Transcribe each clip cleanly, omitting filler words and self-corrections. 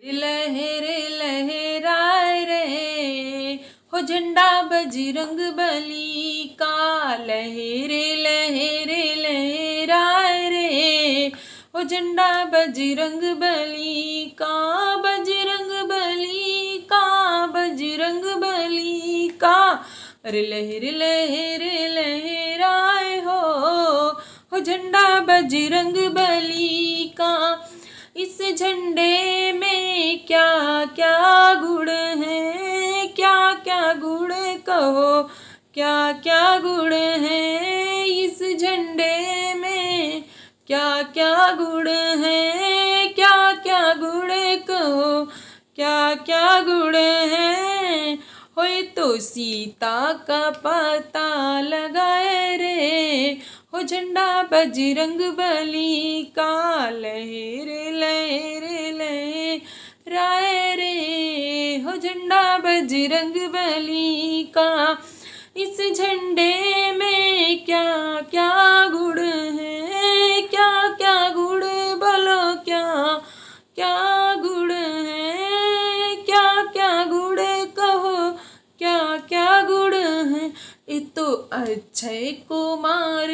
लहर लहराए रे हो झंडा बजरंग बली का। लहर लहर लहराए रे हो झंडा बजरंग बली का। बजरंग बली का, बजरंग बली का। अरे लहर लहर लहराए हो झंडा बजरंग बली का। इस झंडे में क्या क्या गुण है, क्या क्या गुण कहो, क्या क्या गुण है। इस झंडे में क्या क्या गुण है, क्या क्या गुण कहो, क्या क्या गुण है। होए तो सीता का पता लगाए रे हो झंडा बजरंग बली का। लहर लहर लहराए रे हो झंडा बजरंग बली का। इस झंडे में क्या क्या गुण है, क्या क्या गुण बोलो, क्या क्या गुण है, क्या क्या गुण कहो, क्या क्या गुण है। ये तो अक्षय कुमार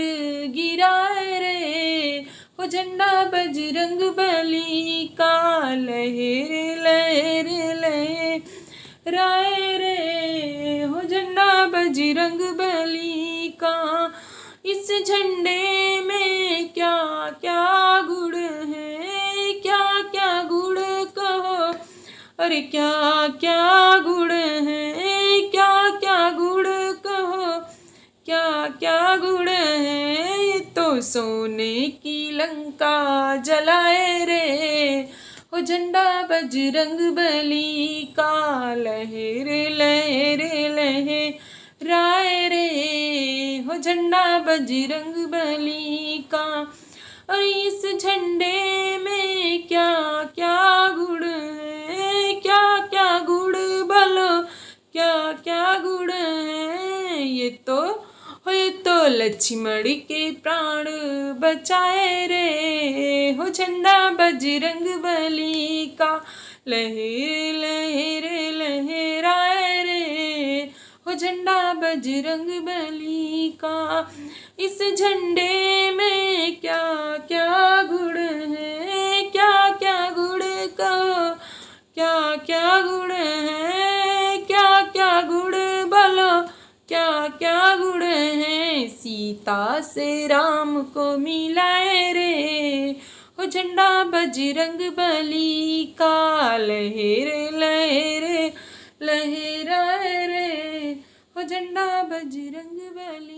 गिराए रे हो झंडा बजरंग बली का। लहर लहर लहराए रे हो झंडा बजरंग बली का। इस झंडे में क्या क्या गुण है, क्या क्या गुण कहो, अरे क्या क्या गुण है, क्या क्या गुण कहो, क्या क्या गुण है। ये तो सोने की लंका जलाए रे हो झंडा बजरंग बली का। लहर लहर लहराए रे हो झंडा बजरंग बली का। और इस झंडे में क्या क्या गुण है, क्या क्या गुण बोलो, क्या क्या गुण है। ये तो लक्ष्मण के प्राण बचाए रे हो झंडा बजरंग बली का। लहर लहर लहराए रे हो झंडा बजरंग बली का। इस झंडे में क्या क्या गुण है, क्या क्या गुण कहो, क्या क्या गुण है, क्या क्या गुण बोलो, क्या क्या गुण है। सीता से राम को मिलाए रे हो झंडा बजरंग बली का। लहर लहर लहराए रे हो झंडा बजरंग बली।